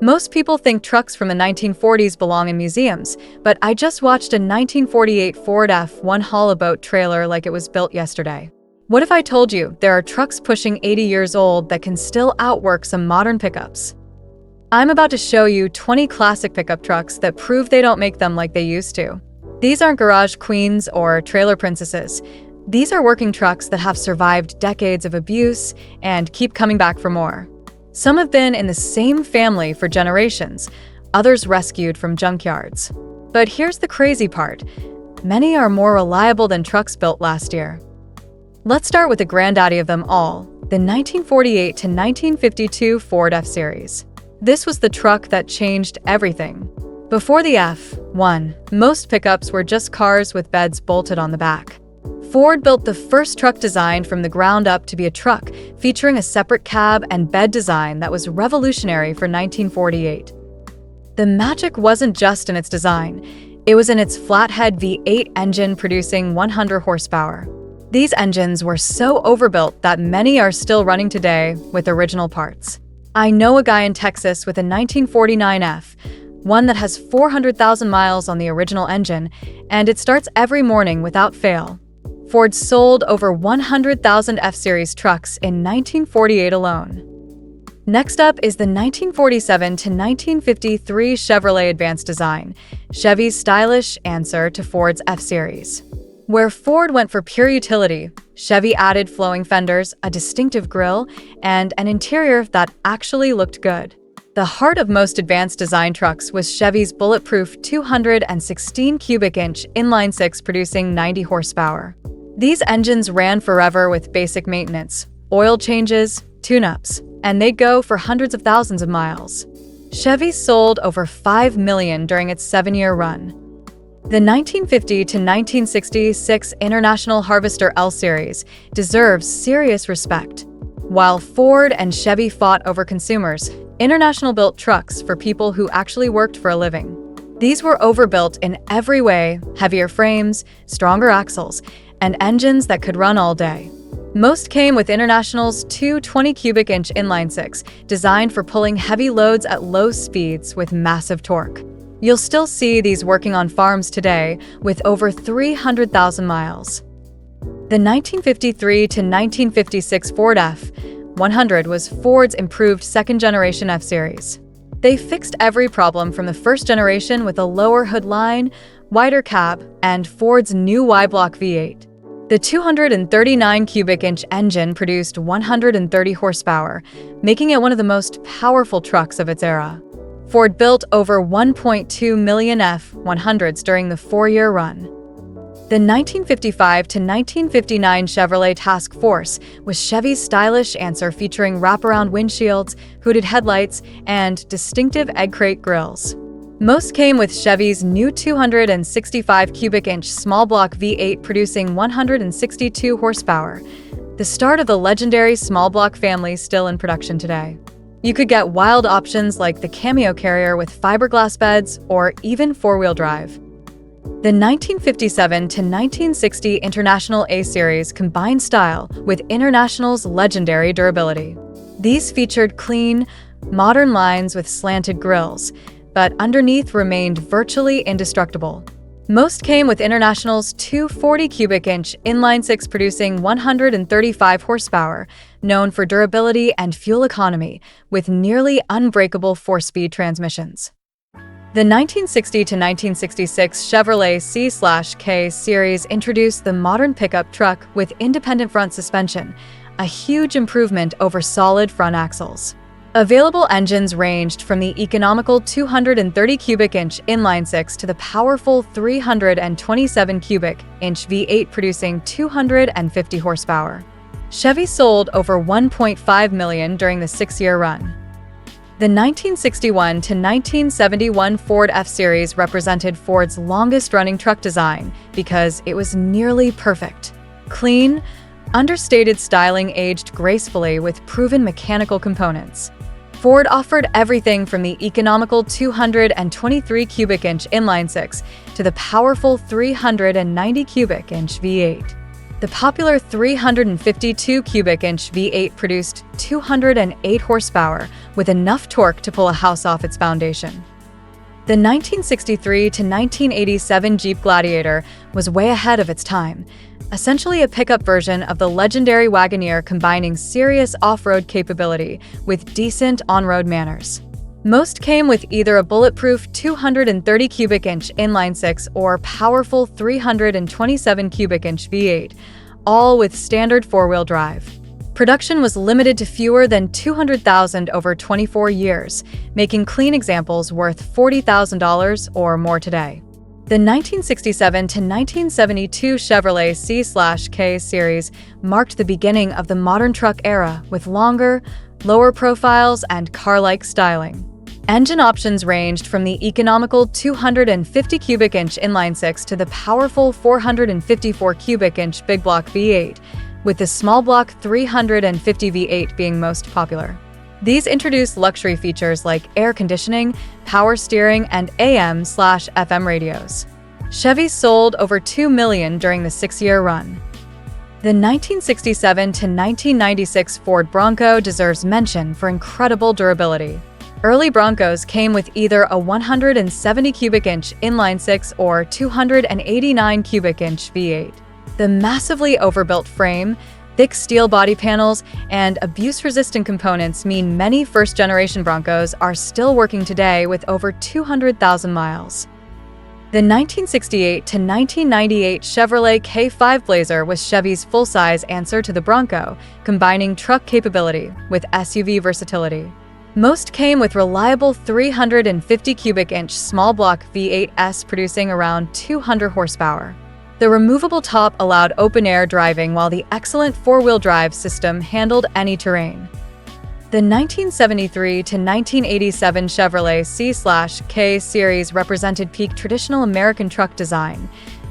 Most people think trucks from the 1940s belong in museums, but I just watched a 1948 Ford F1 Hollaboat trailer like it was built yesterday. What if I told you there are trucks pushing 80 years old that can still outwork some modern pickups? I'm about to show you 20 classic pickup trucks that prove they don't make them like they used to. These aren't garage queens or trailer princesses. These are working trucks that have survived decades of abuse and keep coming back for more. Some have been in the same family for generations, others rescued from junkyards. But here's the crazy part. Many are more reliable than trucks built last year. Let's start with the granddaddy of them all, the 1948 to 1952 Ford F-Series. This was the truck that changed everything. Before the F1, most pickups were just cars with beds bolted on the back. Ford built the first truck designed from the ground up to be a truck, featuring a separate cab and bed design that was revolutionary for 1948. The magic wasn't just in its design, it was in its flathead V8 engine producing 100 horsepower. These engines were so overbuilt that many are still running today with original parts. I know a guy in Texas with a 1949 F, one that has 400,000 miles on the original engine, and it starts every morning without fail. Ford sold over 100,000 F-Series trucks in 1948 alone. Next up is the 1947 to 1953 Chevrolet Advanced Design, Chevy's stylish answer to Ford's F-Series. Where Ford went for pure utility, Chevy added flowing fenders, a distinctive grille, and an interior that actually looked good. The heart of most advanced design trucks was Chevy's bulletproof 216 cubic inch inline-six producing 90 horsepower. These engines ran forever with basic maintenance, oil changes, tune-ups, and they'd go for hundreds of thousands of miles. Chevy sold over 5 million during its 7-year run. The 1950 to 1966 International Harvester L Series deserves serious respect. While Ford and Chevy fought over consumers, International built trucks for people who actually worked for a living. These were overbuilt in every way, heavier frames, stronger axles, and engines that could run all day. Most came with International's 220 cubic inch inline-six, designed for pulling heavy loads at low speeds with massive torque. You'll still see these working on farms today with over 300,000 miles. The 1953 to 1956 Ford F-100 was Ford's improved second-generation F-Series. They fixed every problem from the first generation with a lower hood line, wider cab, and Ford's new Y-block V8. The 239 cubic inch engine produced 130 horsepower, making it one of the most powerful trucks of its era. Ford built over 1.2 million F-100s during the 4-year run. The 1955 to 1959 Chevrolet Task Force was Chevy's stylish answer featuring wraparound windshields, hooded headlights, and distinctive egg crate grills. Most came with Chevy's new 265 cubic inch small block V8 producing 162 horsepower, the start of the legendary small block family still in production today. You could get wild options like the Cameo Carrier with fiberglass beds or even four-wheel drive. The 1957 to 1960 International A-Series combined style with International's legendary durability. These featured clean, modern lines with slanted grills, but underneath remained virtually indestructible. Most came with International's 240 cubic inch inline-six producing 135 horsepower, known for durability and fuel economy, with nearly unbreakable 4-speed transmissions. The 1960 to 1966 Chevrolet C/K series introduced the modern pickup truck with independent front suspension, a huge improvement over solid front axles. Available engines ranged from the economical 230 cubic inch inline-six to the powerful 327 cubic inch V8 producing 250 horsepower. Chevy sold over 1.5 million during the 6-year run. The 1961 to 1971 Ford F-Series represented Ford's longest-running truck design because it was nearly perfect. Clean, understated styling aged gracefully with proven mechanical components. Ford offered everything from the economical 223 cubic inch inline-six to the powerful 390 cubic inch V8. The popular 352 cubic inch V8 produced 208 horsepower with enough torque to pull a house off its foundation. The 1963 to 1987 Jeep Gladiator was way ahead of its time, essentially a pickup version of the legendary Wagoneer combining serious off-road capability with decent on-road manners. Most came with either a bulletproof 230 cubic inch inline-six or powerful 327 cubic inch V8, all with standard four-wheel drive. Production was limited to fewer than 200,000 over 24 years, making clean examples worth $40,000 or more today. The 1967 to 1972 Chevrolet C/K series marked the beginning of the modern truck era with longer, lower profiles and car-like styling. Engine options ranged from the economical 250 cubic inch inline-six to the powerful 454 cubic inch big block V8, with the small block 350 V8 being most popular. These introduced luxury features like air conditioning, power steering, and AM/FM radios. Chevy sold over 2 million during the 6-year run. The 1967 to 1996 Ford Bronco deserves mention for incredible durability. Early Broncos came with either a 170 cubic inch inline-six or 289 cubic inch V8. The massively overbuilt frame, thick steel body panels, and abuse-resistant components mean many first-generation Broncos are still working today with over 200,000 miles. The 1968 to 1998 Chevrolet K5 Blazer was Chevy's full-size answer to the Bronco, combining truck capability with SUV versatility. Most came with reliable 350 cubic inch small block V8s producing around 200 horsepower. The removable top allowed open-air driving while the excellent four-wheel drive system handled any terrain. The 1973 to 1987 Chevrolet C/K series represented peak traditional American truck design: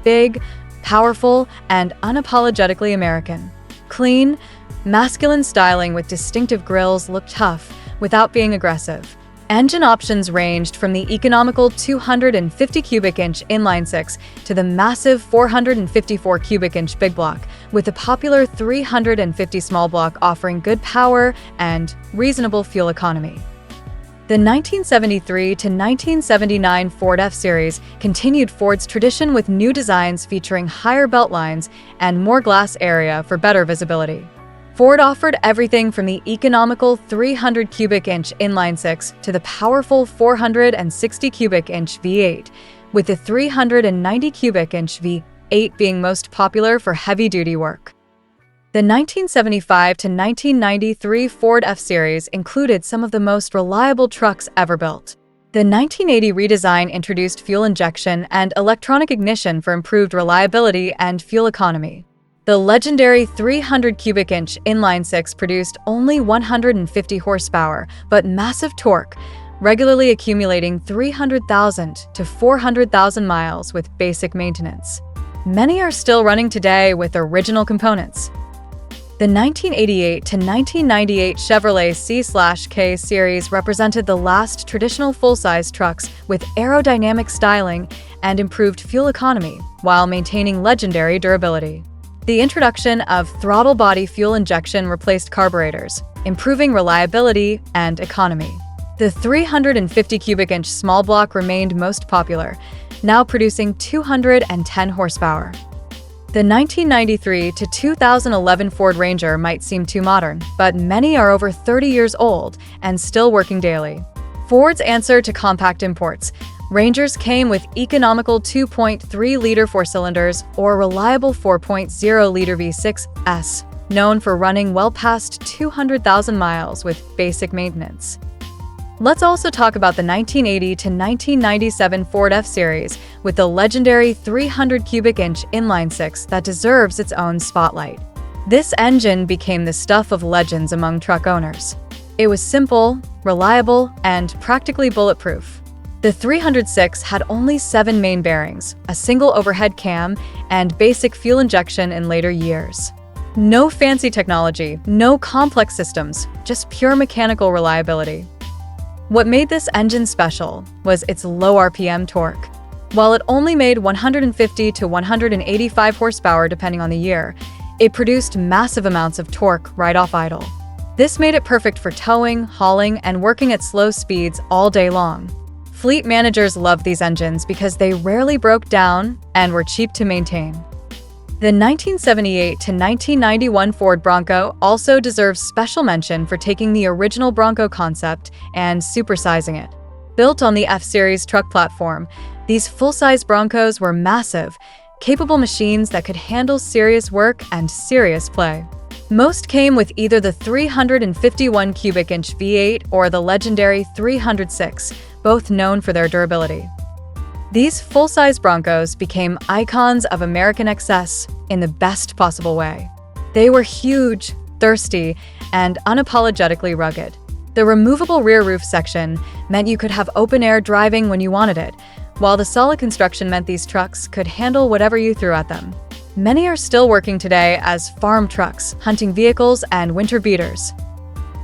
big, powerful, and unapologetically American. Clean, masculine styling with distinctive grills looked tough without being aggressive. Engine options ranged from the economical 250 cubic inch inline-six to the massive 454 cubic inch big block, with the popular 350 small block offering good power and reasonable fuel economy. The 1973 to 1979 Ford F-Series continued Ford's tradition with new designs featuring higher belt lines and more glass area for better visibility. Ford offered everything from the economical 300 cubic inch inline-six to the powerful 460 cubic inch V8, with the 390 cubic inch V8 being most popular for heavy-duty work. The 1975 to 1993 Ford F-Series included some of the most reliable trucks ever built. The 1980 redesign introduced fuel injection and electronic ignition for improved reliability and fuel economy. The legendary 300 cubic inch inline-six produced only 150 horsepower, but massive torque, regularly accumulating 300,000 to 400,000 miles with basic maintenance. Many are still running today with original components. The 1988 to 1998 Chevrolet C/K series represented the last traditional full-size trucks with aerodynamic styling and improved fuel economy while maintaining legendary durability. The introduction of throttle body fuel injection replaced carburetors, improving reliability and economy. The 350 cubic inch small block remained most popular, now producing 210 horsepower. The 1993 to 2011 Ford Ranger might seem too modern, but many are over 30 years old and still working daily. Ford's answer to compact imports, Rangers came with economical 2.3-liter four-cylinders or reliable 4.0-liter V6s, known for running well past 200,000 miles with basic maintenance. Let's also talk about the 1980 to 1997 Ford F-Series with the legendary 300 cubic inch inline-six that deserves its own spotlight. This engine became the stuff of legends among truck owners. It was simple, reliable, and practically bulletproof. The 306 had only 7 main bearings, a single overhead cam, and basic fuel injection in later years. No fancy technology, no complex systems, just pure mechanical reliability. What made this engine special was its low RPM torque. While it only made 150 to 185 horsepower depending on the year, it produced massive amounts of torque right off idle. This made it perfect for towing, hauling, and working at slow speeds all day long. Fleet managers loved these engines because they rarely broke down and were cheap to maintain. The 1978 to 1991 Ford Bronco also deserves special mention for taking the original Bronco concept and supersizing it. Built on the F-Series truck platform, these full-size Broncos were massive, capable machines that could handle serious work and serious play. Most came with either the 351 cubic inch V8 or the legendary 306, both known for their durability. These full-size Broncos became icons of American excess in the best possible way. They were huge, thirsty, and unapologetically rugged. The removable rear roof section meant you could have open-air driving when you wanted it, while the solid construction meant these trucks could handle whatever you threw at them. Many are still working today as farm trucks, hunting vehicles, and winter beaters.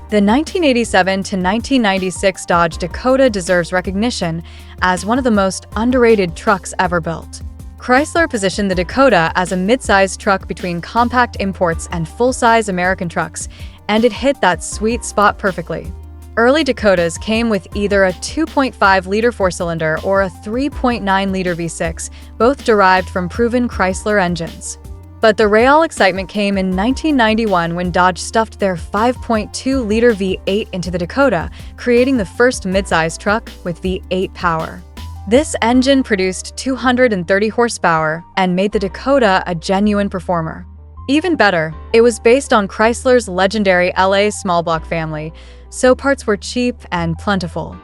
The 1987 to 1996 Dodge Dakota deserves recognition as one of the most underrated trucks ever built. Chrysler positioned the Dakota as a mid-sized truck between compact imports and full-size American trucks, and it hit that sweet spot perfectly. Early Dakotas came with either a 2.5-liter four-cylinder or a 3.9-liter V6, both derived from proven Chrysler engines. But the real excitement came in 1991 when Dodge stuffed their 5.2-liter V8 into the Dakota, creating the first midsize truck with V8 power. This engine produced 230 horsepower and made the Dakota a genuine performer. Even better, it was based on Chrysler's legendary LA small block family, so parts were cheap and plentiful.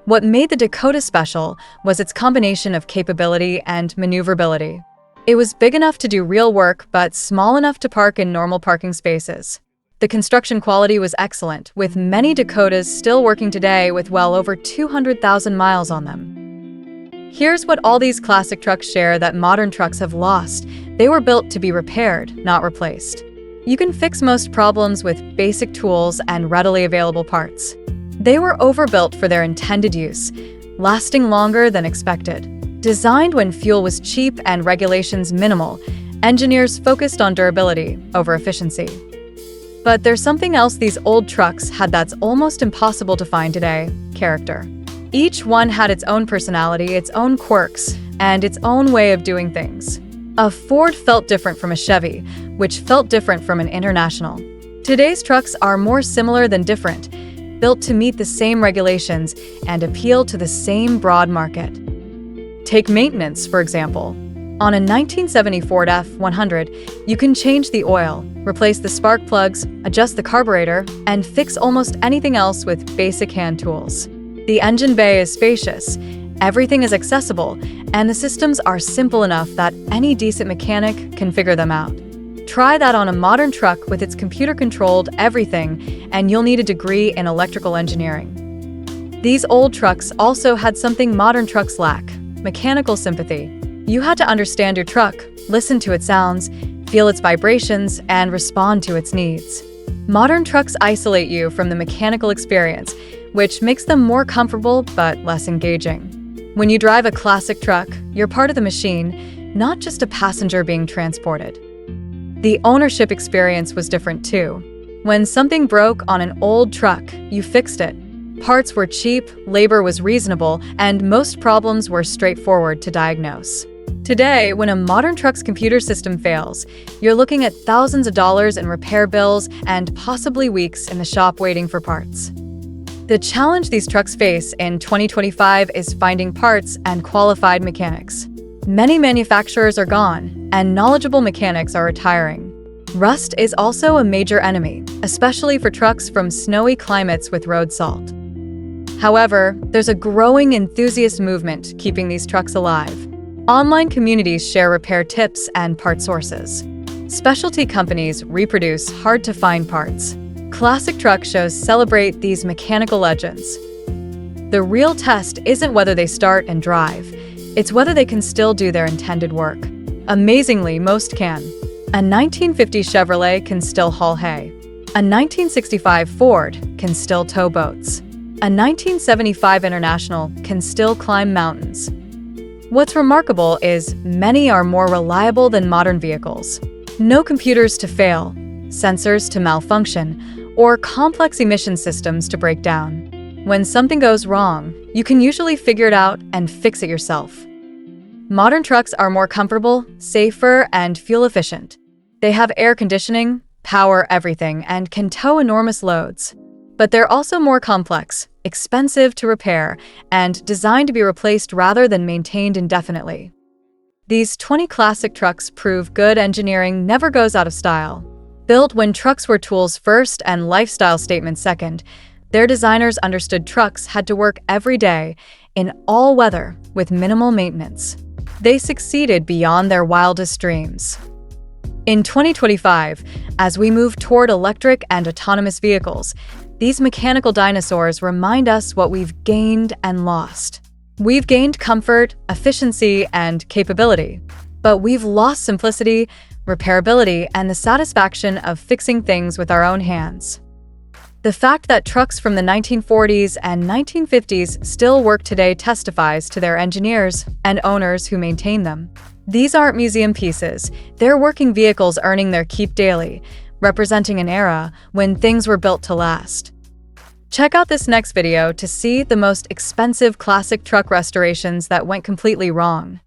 What made the Dakota special was its combination of capability and maneuverability. It was big enough to do real work, but small enough to park in normal parking spaces. The construction quality was excellent, with many Dakotas still working today with well over 200,000 miles on them. Here's what all these classic trucks share that modern trucks have lost. They were built to be repaired, not replaced. You can fix most problems with basic tools and readily available parts. They were overbuilt for their intended use, lasting longer than expected. Designed when fuel was cheap and regulations minimal, engineers focused on durability over efficiency. But there's something else these old trucks had that's almost impossible to find today: character. Each one had its own personality, its own quirks, and its own way of doing things. A Ford felt different from a Chevy, which felt different from an International. Today's trucks are more similar than different, built to meet the same regulations and appeal to the same broad market. Take maintenance, for example. On a 1970 Ford F-100, you can change the oil, replace the spark plugs, adjust the carburetor, and fix almost anything else with basic hand tools. The engine bay is spacious, everything is accessible, and the systems are simple enough that any decent mechanic can figure them out. Try that on a modern truck with its computer-controlled everything, and you'll need a degree in electrical engineering. These old trucks also had something modern trucks lack: mechanical sympathy. You had to understand your truck, listen to its sounds, feel its vibrations, and respond to its needs. Modern trucks isolate you from the mechanical experience, which makes them more comfortable but less engaging. When you drive a classic truck, you're part of the machine, not just a passenger being transported. The ownership experience was different too. When something broke on an old truck, you fixed it. Parts were cheap, labor was reasonable, and most problems were straightforward to diagnose. Today, when a modern truck's computer system fails, you're looking at thousands of dollars in repair bills and possibly weeks in the shop waiting for parts. The challenge these trucks face in 2025 is finding parts and qualified mechanics. Many manufacturers are gone, and knowledgeable mechanics are retiring. Rust is also a major enemy, especially for trucks from snowy climates with road salt. However, there's a growing enthusiast movement keeping these trucks alive. Online communities share repair tips and part sources. Specialty companies reproduce hard-to-find parts. Classic truck shows celebrate these mechanical legends. The real test isn't whether they start and drive, it's whether they can still do their intended work. Amazingly, most can. A 1950 Chevrolet can still haul hay. A 1965 Ford can still tow boats. A 1975 International can still climb mountains. What's remarkable is many are more reliable than modern vehicles. No computers to fail, sensors to malfunction, or complex emission systems to break down. When something goes wrong, you can usually figure it out and fix it yourself. Modern trucks are more comfortable, safer, and fuel efficient. They have air conditioning, power everything, and can tow enormous loads. But they're also more complex, expensive to repair, and designed to be replaced rather than maintained indefinitely. These 20 classic trucks prove good engineering never goes out of style. Built when trucks were tools first and lifestyle statements second, their designers understood trucks had to work every day, in all weather, with minimal maintenance. They succeeded beyond their wildest dreams. In 2025, as we move toward electric and autonomous vehicles, these mechanical dinosaurs remind us what we've gained and lost. We've gained comfort, efficiency, and capability, but we've lost simplicity, repairability, and the satisfaction of fixing things with our own hands. The fact that trucks from the 1940s and 1950s still work today testifies to their engineers and owners who maintain them. These aren't museum pieces, they're working vehicles earning their keep daily, representing an era when things were built to last. Check out this next video to see the most expensive classic truck restorations that went completely wrong.